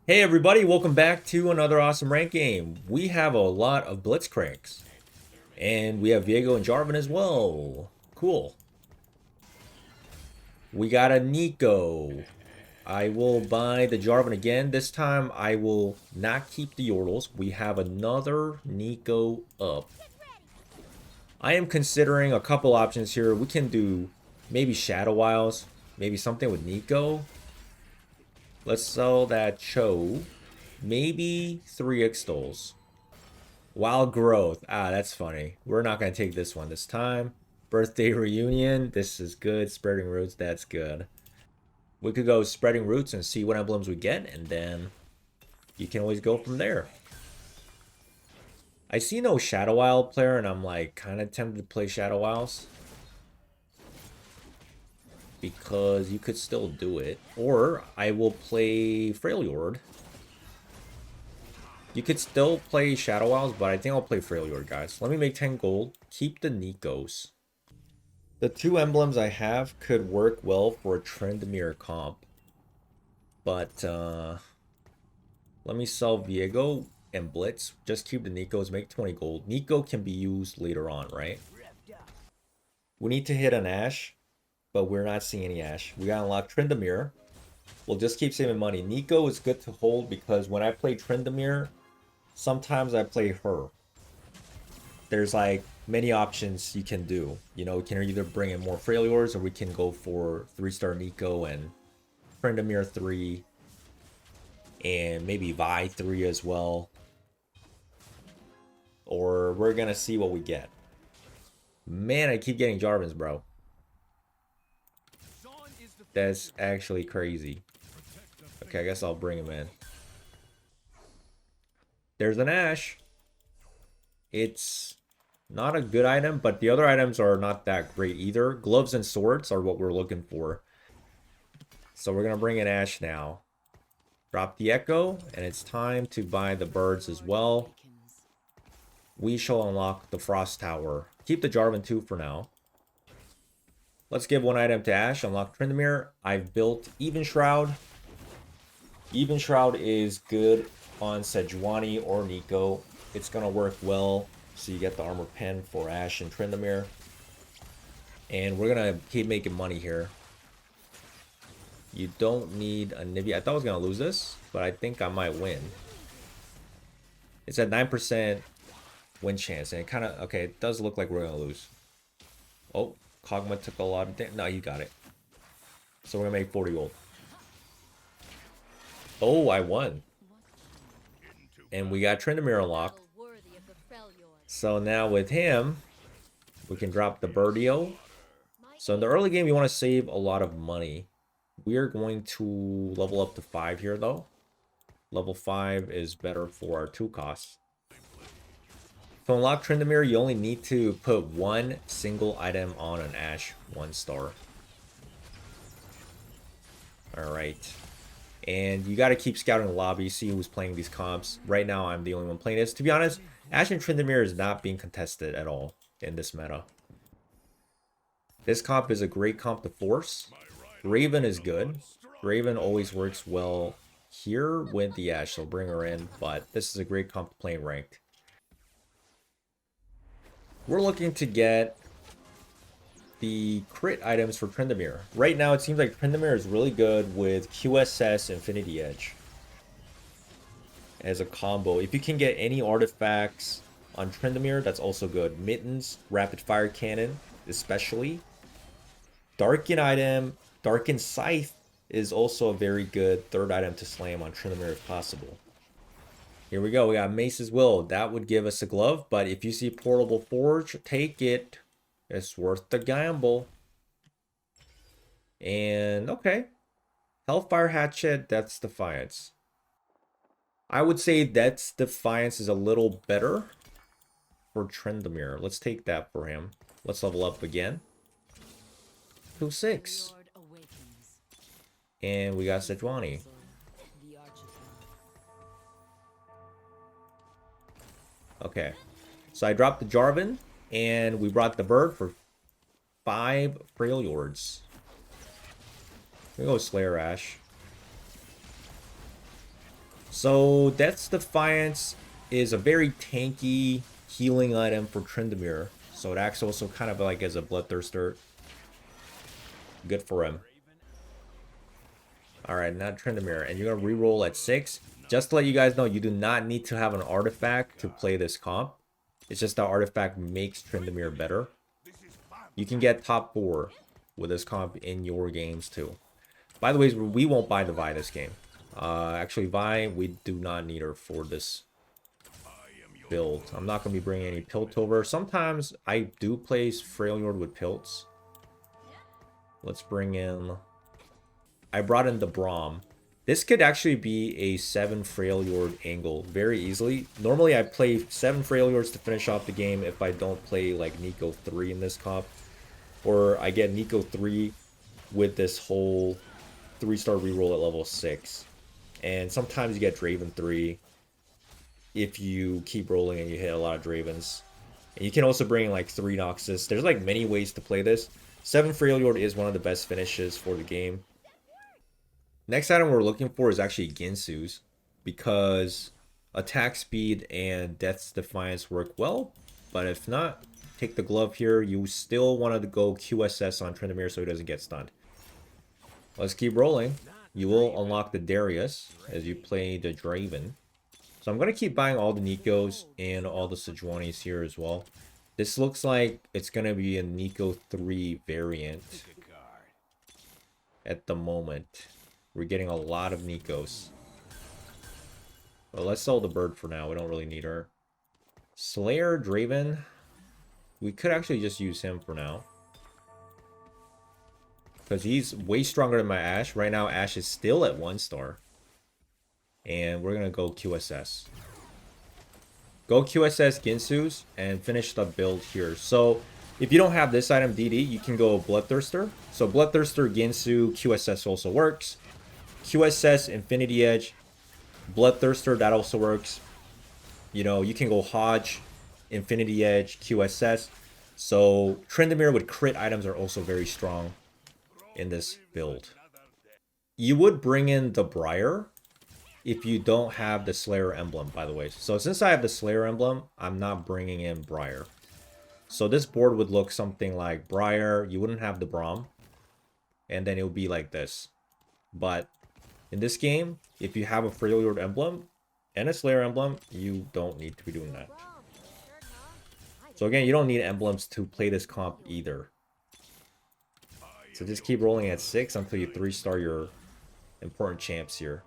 Hey everybody, welcome back to another awesome rank game. We have a lot of Blitzcranks. And we have Viego and Jarvan as well. Cool. We got a Nico. I will buy the Jarvan again. This time I will not keep the Yordles. We have another Nico up. I am considering a couple options here. We can do maybe Shadow Wilds. Maybe something with Nico. Let's sell that Cho. Maybe 3 Extols. Wild growth. Ah, that's funny. We're not going to take this one this time. Birthday reunion. This is good. Spreading roots. That's good. We could go spreading roots and see what emblems we get. And then you can always go from there. I see no Shadow Wild player. And I'm like kind of tempted to play Shadow Wilds. Because you could still do it. Or I will play Freljord. You could still play Shadow Wilds, but I think I'll play Freljord, guys. Let me make 10 gold. Keep the Nikos. The 2 emblems I have could work well for a TRYNDAMERE comp. But, let me sell Viego and Blitz. Just keep the Nikos, make 20 gold. Nico can be used later on, right? We need to hit an Ashe, but we're not seeing any Ashe. We gotta unlock TRYNDAMERE. We'll just keep saving money. Nico is good to hold because when I play TRYNDAMERE, sometimes I play her. There's like many options you can do. You know, we can either bring in more Freljords or we can go for 3-star Nico and TRYNDAMERE 3 and maybe Vi 3 as well. Or we're gonna see what we get. Man, I keep getting Jarvans, bro. That's actually crazy. Okay, I guess I'll bring him in. There's an Ashe. It's not a good item, but the other items are not that great either. Gloves and swords are what we're looking for. So we're going to bring in Ashe now. Drop the Echo, and it's time to buy the birds as well. We shall unlock the Frost Tower. Keep the Jarvan 2 for now. Let's give 1 item to Ashe. Unlock TRYNDAMERE. I've built Even Shroud. Even Shroud is good on Sejuani or Nico. It's going to work well. So you get the armor pen for Ashe and TRYNDAMERE. And we're going to keep making money here. You don't need a Nibby. I thought I was going to lose this, but I think I might win. It's at 9% win chance. And it kind of, okay, it does look like we're going to lose. Oh, Augment took a lot of damage. No, you got it. So we're going to make 40 gold. Oh, I won. And we got TRYNDAMERE unlocked. So now with him, we can drop the Birdio. So in the early game, you want to save a lot of money. We are going to level up to 5 here, though. Level 5 is better for our 2 costs. To unlock TRYNDAMERE, you only need to put 1 single item on an Ashe 1-star. Alright. And you got to keep scouting the lobby, see who's playing these comps. Right now, I'm the only one playing this. To be honest, Ashe and TRYNDAMERE is not being contested at all in this meta. This comp is a great comp to force. Raven is good. Raven always works well here with the Ashe, so bring her in. But this is a great comp to play in ranked. We're looking to get the crit items for TRYNDAMERE. Right now, it seems like TRYNDAMERE is really good with QSS Infinity Edge as a combo. If you can get any artifacts on TRYNDAMERE, that's also good. Mittens, Rapid Fire Cannon, especially. Darken item, Darken Scythe is also a very good 3rd item to slam on TRYNDAMERE if possible. Here we go. We got Mace's Will. That would give us a glove, but if you see Portable Forge, take it. It's worth the gamble. And, okay. Hellfire Hatchet, that's Defiance. I would say that's Defiance is a little better for TRYNDAMERE. Let's take that for him. Let's level up again. 2-6. And we got Sejuani. Okay. So I dropped the Jarvan, and we brought the bird for 5 Freljords. We go Slayer Ashe. So Death's Defiance is a very tanky healing item for TRYNDAMERE. So it acts also kind of like as a Bloodthirster. Good for him. Alright, now TRYNDAMERE. And you're going to reroll at 6. Just to let you guys know, you do not need to have an artifact to play this comp. It's just that artifact makes TRYNDAMERE better. You can get top 4 with this comp in your games too. By the way, we won't buy the Vi this game. Actually, Vi, we do not need her for this build. I'm not going to be bringing any Piltover. Sometimes I do place Freljord with Pilts. Let's bring in... I brought in the Braum. This could actually be a 7 Freljord angle very easily. Normally, I play 7 Freljords to finish off the game if I don't play like Nico 3 in this comp. Or I get Nico 3 with this whole 3-star reroll at level 6. And sometimes you get Draven 3 if you keep rolling and you hit a lot of Dravens. And you can also bring in like 3 Noxus. There's like many ways to play this. 7 Freljord is one of the best finishes for the game. Next item we're looking for is actually Ginsu's, because attack speed and Death's Defiance work well, but if not, take the glove here. You still want to go QSS on TRYNDAMERE so he doesn't get stunned. Let's keep rolling. You will unlock the Darius as you play the Draven. So I'm going to keep buying all the Nikos and all the Sejuanis here as well. This looks like it's going to be a Nico 3 variant at the moment. We're getting a lot of Nikos. Well, let's sell the bird for now. We don't really need her. Slayer, Draven. We could actually just use him for now, because he's way stronger than my Ashe. Right now, Ashe is still at 1 star. And we're going to go QSS. Go QSS Ginsu's and finish the build here. So, if you don't have this item, DD, you can go Bloodthirster. So, Bloodthirster, Ginsu, QSS also works. QSS, Infinity Edge, Bloodthirster, that also works. You know, you can go Hodge, Infinity Edge, QSS. So, TRYNDAMERE with crit items are also very strong in this build. You would bring in the Briar if you don't have the Slayer emblem, by the way. So, since I have the Slayer emblem, I'm not bringing in Briar. So, this board would look something like Briar. You wouldn't have the Braum. And then it would be like this. But in this game, if you have a Freljord emblem and a Slayer emblem, you don't need to be doing that. So again, you don't need emblems to play this comp either. So just keep rolling at 6 until you 3-star your important champs here.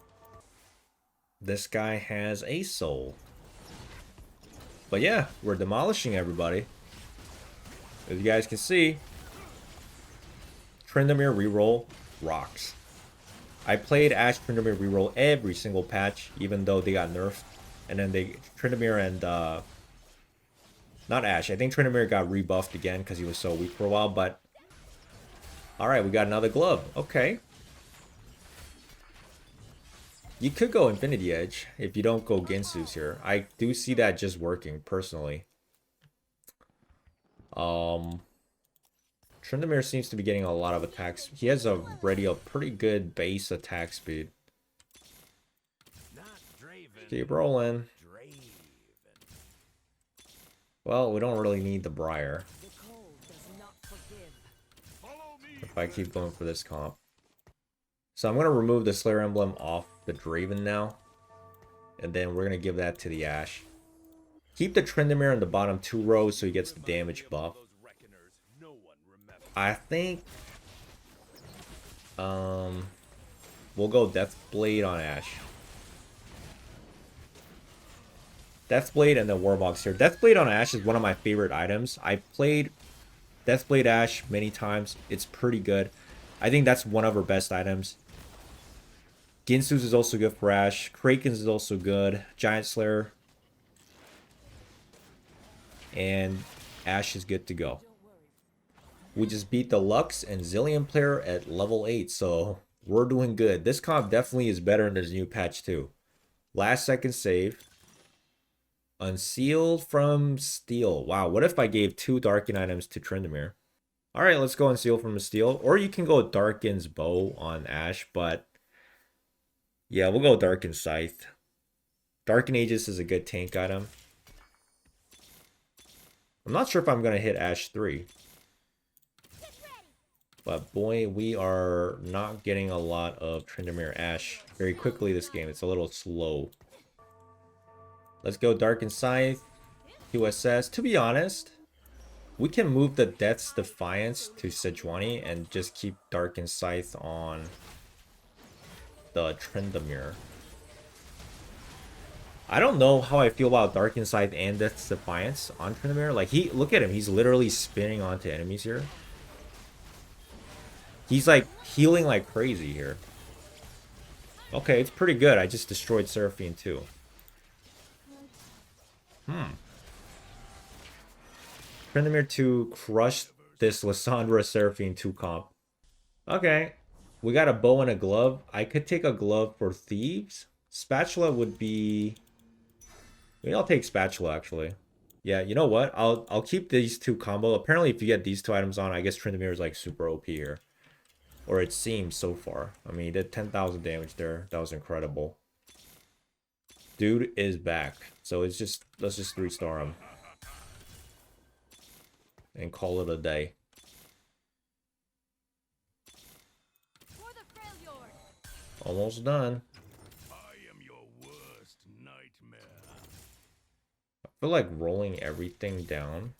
This guy has a soul. But yeah, we're demolishing everybody. As you guys can see, TRYNDAMERE reroll rocks. I played Ashe TRYNDAMERE reroll every single patch, even though they got nerfed. And then TRYNDAMERE and, not Ashe. I think TRYNDAMERE got rebuffed again because he was so weak for a while, but... Alright, we got another glove. Okay. You could go Infinity Edge if you don't go Ginsu's here. I do see that just working, personally. TRYNDAMERE seems to be getting a lot of attacks. He has already a pretty good base attack speed. Keep rolling. Well, we don't really need the Briar if I keep going for this comp. So I'm going to remove the Slayer emblem off the Draven now. And then we're going to give that to the Ashe. Keep the TRYNDAMERE in the bottom 2 rows so he gets the damage buff. I think we'll go Deathblade on Ashe. Deathblade and then Warbox here. Deathblade on Ashe is one of my favorite items. I played Deathblade Ashe many times. It's pretty good. I think that's one of her best items. Ginsu's is also good for Ashe. Kraken's is also good. Giant Slayer. And Ashe is good to go. We just beat the Lux and Zillion player at level 8, so we're doing good. This comp definitely is better in this new patch too. Last second save. Unsealed from Steel. Wow, what if I gave 2 Darken items to TRYNDAMERE? Alright, let's go Unseal from the Steel. Or you can go Darken's Bow on Ashe, but... yeah, we'll go Darken's Scythe. Darken Aegis is a good tank item. I'm not sure if I'm going to hit Ash 3. But boy, we are not getting a lot of TRYNDAMERE Ash very quickly this game. It's a little slow. Let's go Darken Scythe. QSS. To be honest, we can move the Death's Defiance to Sejuani and just keep Darken Scythe on the TRYNDAMERE. I don't know how I feel about Darken Scythe and Death's Defiance on TRYNDAMERE. Like, look at him. He's literally spinning onto enemies here. He's like healing like crazy here. Okay, it's pretty good. I just destroyed Seraphine too. TRYNDAMERE 2 crushed this Lissandra Seraphine 2 comp. Okay. We got a bow and a glove. I could take a glove for thieves. Spatula would be... Maybe I'll take spatula actually. Yeah, you know what? I'll keep these two combo. Apparently if you get these two items on, I guess TRYNDAMERE is like super OP here. Or it seems so far. I mean, he did 10,000 damage there. That was incredible. Dude is back. So it's just, let's just 3-star him. And call it a day. For the Freljord. Almost done. I am your worst nightmare. I feel like rolling everything down.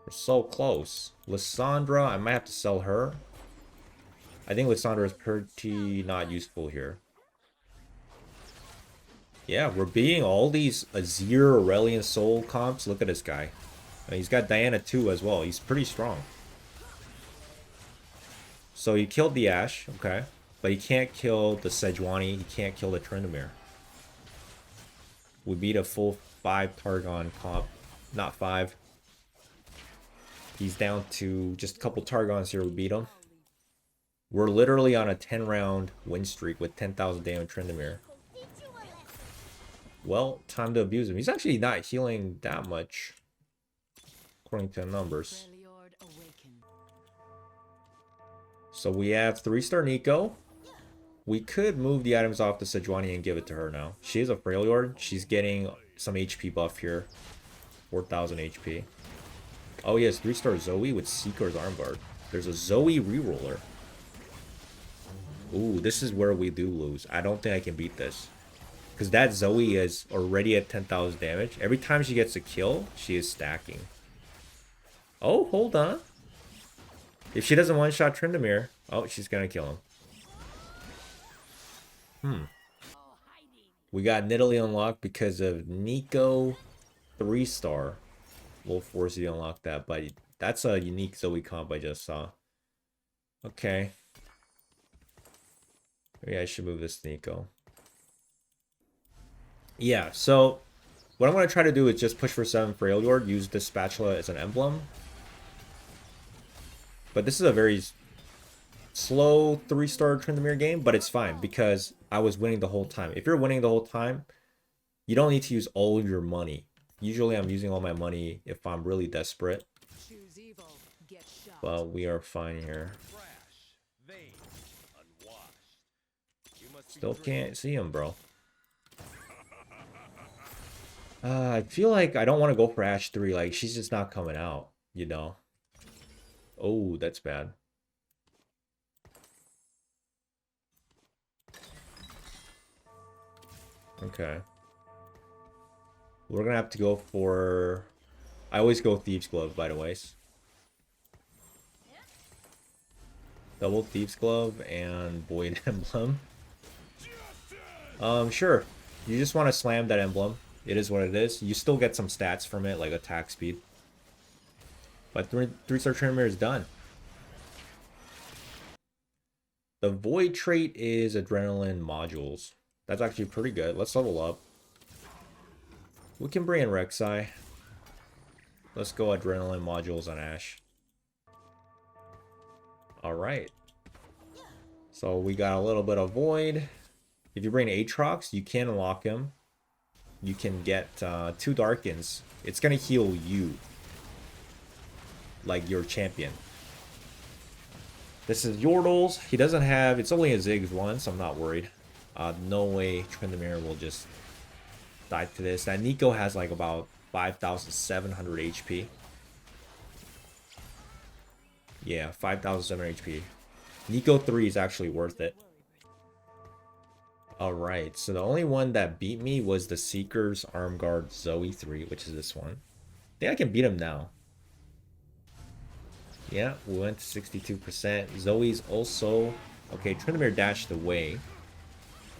We're so close. Lissandra, I might have to sell her. I think Lissandra is pretty not useful here. Yeah, we're beating all these Azir, Aurelion Soul comps. Look at this guy. And he's got Diana too as well. He's pretty strong. So he killed the Ashe, okay. But he can't kill the Sejuani. He can't kill the TRYNDAMERE. We beat a full 5 Targon comp. Not 5. He's down to just a couple Targons here. We beat him. We're literally on a 10-round win streak with 10,000 damage TRYNDAMERE. Well, time to abuse him. He's actually not healing that much, according to the numbers. So we have 3-star Nico. We could move the items off the Sejuani and give it to her now. She is a Freljord. She's getting some HP buff here. 4,000 HP. Oh, yes, 3-star Zoe with Seeker's Armguard. There's a Zoe reroller. Ooh, this is where we do lose. I don't think I can beat this. Because that Zoe is already at 10,000 damage. Every time she gets a kill, she is stacking. Oh, hold on. If she doesn't one-shot TRYNDAMERE... Oh, she's going to kill him. We got Nidalee unlocked because of Nico 3-star. We'll force you to unlock that, but that's a unique Zoe comp I just saw. Okay. Maybe I should move this to Nico. Yeah, so what I'm going to try to do is just push for 7 Freljord, use this spatula as an emblem. But this is a very slow 3-star TRYNDAMERE game, but it's fine because I was winning the whole time. If you're winning the whole time, you don't need to use all your money. Usually I'm using all my money if I'm really desperate. But we are fine here. Still can't see him, bro. I feel like I don't want to go for Ashe 3. Like, she's just not coming out, you know? Oh, that's bad. Okay. We're gonna have to go for... I always go Thieves Glove, by the way. Double Thieves Glove and Void Emblem. Sure. You just want to slam that emblem. It is what it is. You still get some stats from it, like attack speed. But 3-star TRYNDAMERE is done. The Void trait is Adrenaline Modules. That's actually pretty good. Let's level up. We can bring in Rek'Sai. Let's go Adrenaline Modules on Ashe. Alright. So we got a little bit of Void. If you bring Aatrox, you can unlock him. You can get 2 Darkens. It's going to heal you. Like your champion. This is Yordles. He doesn't have... It's only a Ziggs one, so I'm not worried. No way TRYNDAMERE will just die to this. That Nico has like about 5,700 HP. Yeah, 5,700 HP. Nico 3 is actually worth it. Alright, so the only one that beat me was the Seeker's Arm Guard Zoe 3, which is this one. I think I can beat him now. Yeah, we went to 62%. Zoe's also... Okay, TRYNDAMERE dashed away.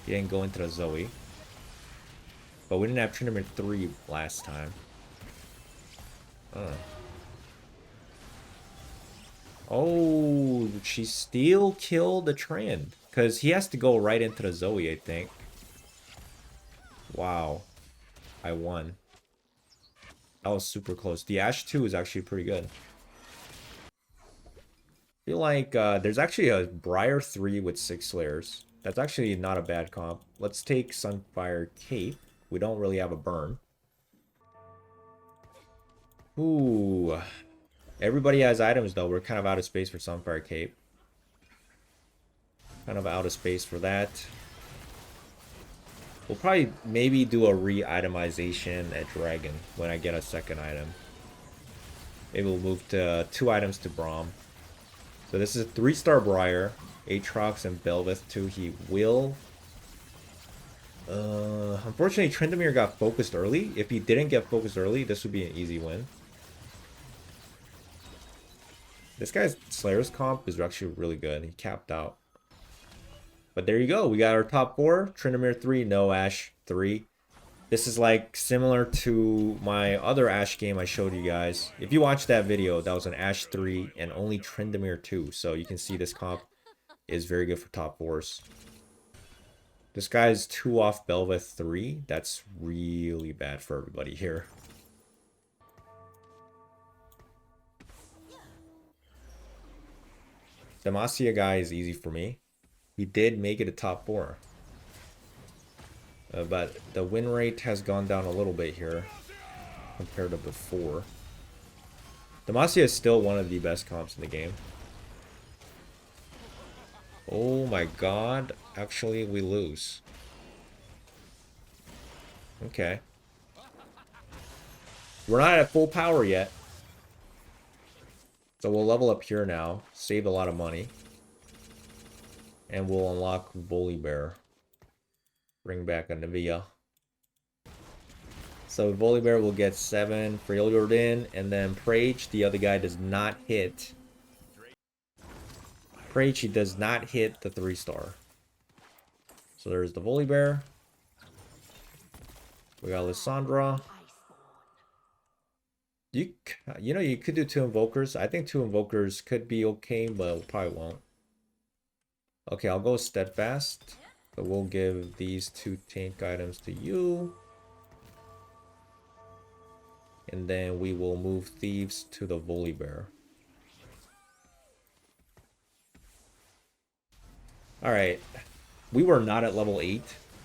He didn't go into the Zoe. But we didn't have TRYNDAMERE 3 last time. Oh, she still killed the Trend. Because he has to go right into the Zoe, I think. Wow. I won. That was super close. The Ashe 2 is actually pretty good. I feel like there's actually a Briar 3 with 6 Slayers. That's actually not a bad comp. Let's take Sunfire Cape. We don't really have a burn. Ooh. Everybody has items though. We're kind of out of space for Sunfire Cape. Kind of out of space for that. We'll probably maybe do a re-itemization at Dragon when I get a second item. Maybe we'll move to 2 items to Braum. So this is a 3-star Briar. Aatrox and Belveth 2. He will... unfortunately, TRYNDAMERE got focused early. If he didn't get focused early, this would be an easy win. This guy's Slayer's comp is actually really good. He capped out. But there you go. We got our top 4. TRYNDAMERE 3, no Ashe 3. This is like similar to my other Ashe game I showed you guys. If you watched that video, that was an Ashe 3 and only TRYNDAMERE 2. So you can see this comp is very good for top 4s. This guy's 2 off Belveth 3. That's really bad for everybody here. Demacia guy is easy for me. He did make it a top 4. But the win rate has gone down a little bit here compared to before. Demacia is still one of the best comps in the game. Oh my god. Actually, we lose. Okay. We're not at full power yet. So we'll level up here now. Save a lot of money. And we'll unlock Volibear. Bring back a Nivea. So Volibear will get 7 Freljord in. And then Prage, the other guy, does not hit. Prage, he does not hit the 3-star. So there's the Volibear. We got Lissandra. You know, you could do 2 Invokers. I think 2 Invokers could be okay, but probably won't. Okay, I'll go Steadfast. So we'll give these 2 tank items to you. And then we will move Thieves to the Volibear. Alright. We were not at level 8.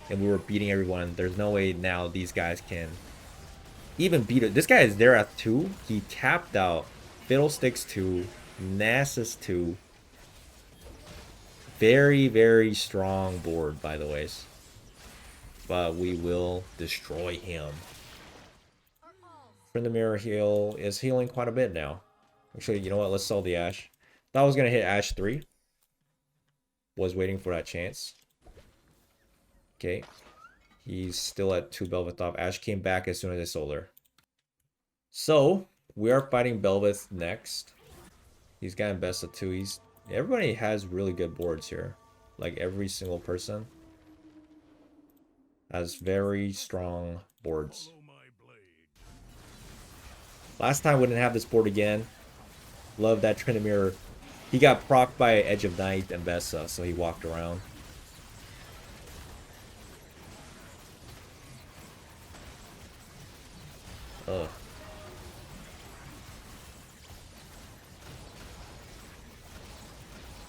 And we were beating everyone. There's no way now these guys can even beat it. This guy is there at 2. He tapped out. Fiddlesticks 2. Nasus 2. Very, very strong board, by the way. But we will destroy him. TRYNDAMERE heal is healing quite a bit now. Actually, you know what? Let's sell the Ashe. Thought I was going to hit Ashe 3. Was waiting for that chance. Okay. He's still at 2 Belveth off. Ashe came back as soon as I sold her. So, we are fighting Belveth next. He's gotten best of 2. Everybody has really good boards here. Like every single person has very strong boards. Last time we didn't have this board again. Love that TRYNDAMERE. He got procced by Edge of Night and Vesa, so he walked around. Ugh.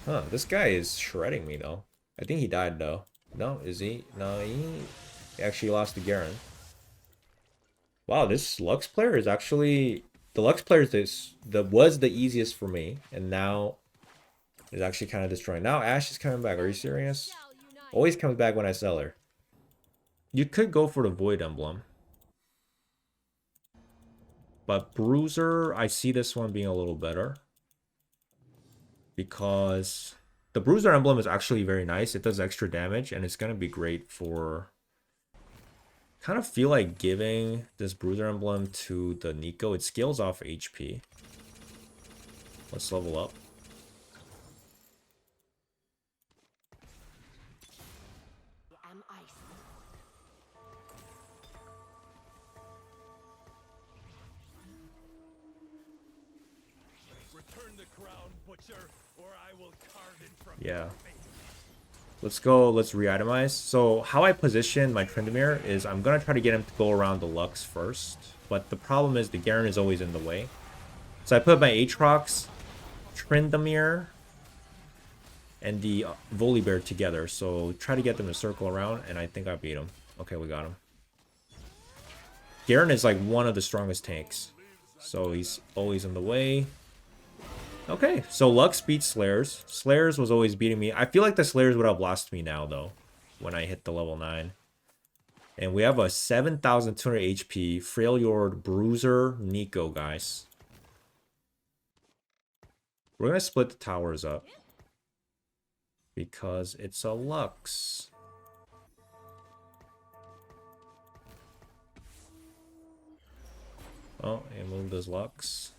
Huh, this guy is shredding me though. I think he died though. No, is he? No, he actually lost to Garen. Wow, this Lux player is actually... The Lux player was the easiest for me. And now is actually kind of destroying. Now Ashe is coming back. Are you serious? Shall unite. Always comes back when I sell her. You could go for the Void Emblem. But Bruiser, I see this one being a little better. Because the Bruiser Emblem is actually very nice. It does extra damage, and it's going to be great for... Kind of feel like giving this Bruiser Emblem to the Nico. It scales off HP. Let's level up. Am ice. Return the crown, butcher, or I will carve it from Yeah. your face. Let's go, let's re-itemize. So how I position my TRYNDAMERE is I'm going to try to get him to go around the Lux first. But the problem is the Garen is always in the way. So I put my Aatrox, TRYNDAMERE, and the Volibear together. So try to get them to circle around, and I think I beat him. Okay, we got him. Garen is like one of the strongest tanks. So he's always in the way. Okay, so Lux beats Slayers. Slayers was always beating me. I feel like the Slayers would have lost me now, though, when I hit the level 9. And we have a 7,200 HP Freljord Bruiser Nico, guys. We're going to split the towers up. Because it's a Lux. Oh, he moved his Lux.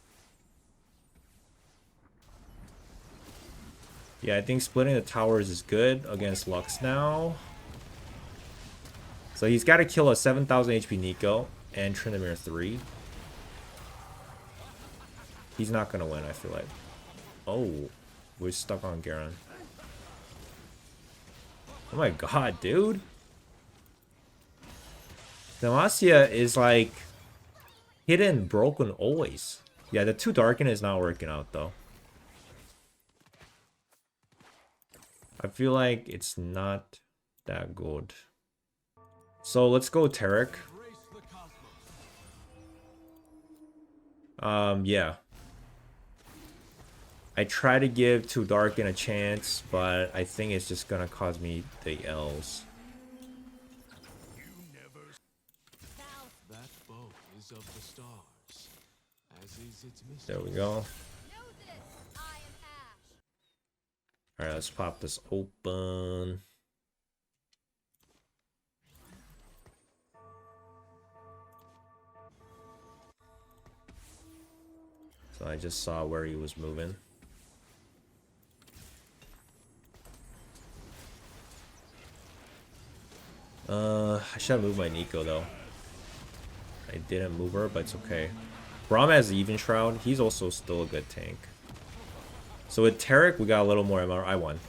Yeah, I think splitting the towers is good against Lux now. So he's got to kill a 7,000 HP Nico and TRYNDAMERE 3. He's not going to win, I feel like. Oh, we're stuck on Garen. Oh my god, dude. Demacia is like hidden, broken always. Yeah, the 2 Darken is not working out, though. I feel like it's not that good. So let's go Tarek. Yeah. I try to give 2 Darken a chance, but I think it's just gonna cause me the L's. That bow is of the stars, as is its mystery. There we go. Know this. I am Ash. Alright, let's pop this open. So I just saw where he was moving. I should have moved my Nico though. I didn't move her, but it's okay. Braum has Even Shroud. He's also still a good tank. So with Tarek, we got a little more MR. I won.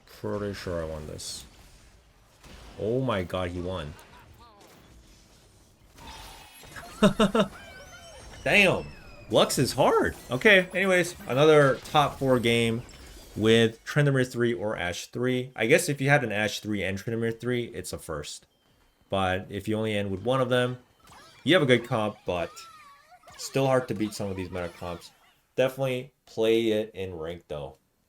Pretty sure I won this. Oh my god, he won. Damn. Lux is hard. Okay, anyways, another top 4 game with TRYNDAMERE 3 or Ashe 3. I guess if you had an Ashe 3 and TRYNDAMERE 3, it's a first. But if you only end with one of them, you have a good comp, but still hard to beat some of these meta comps. Definitely play it in rank though.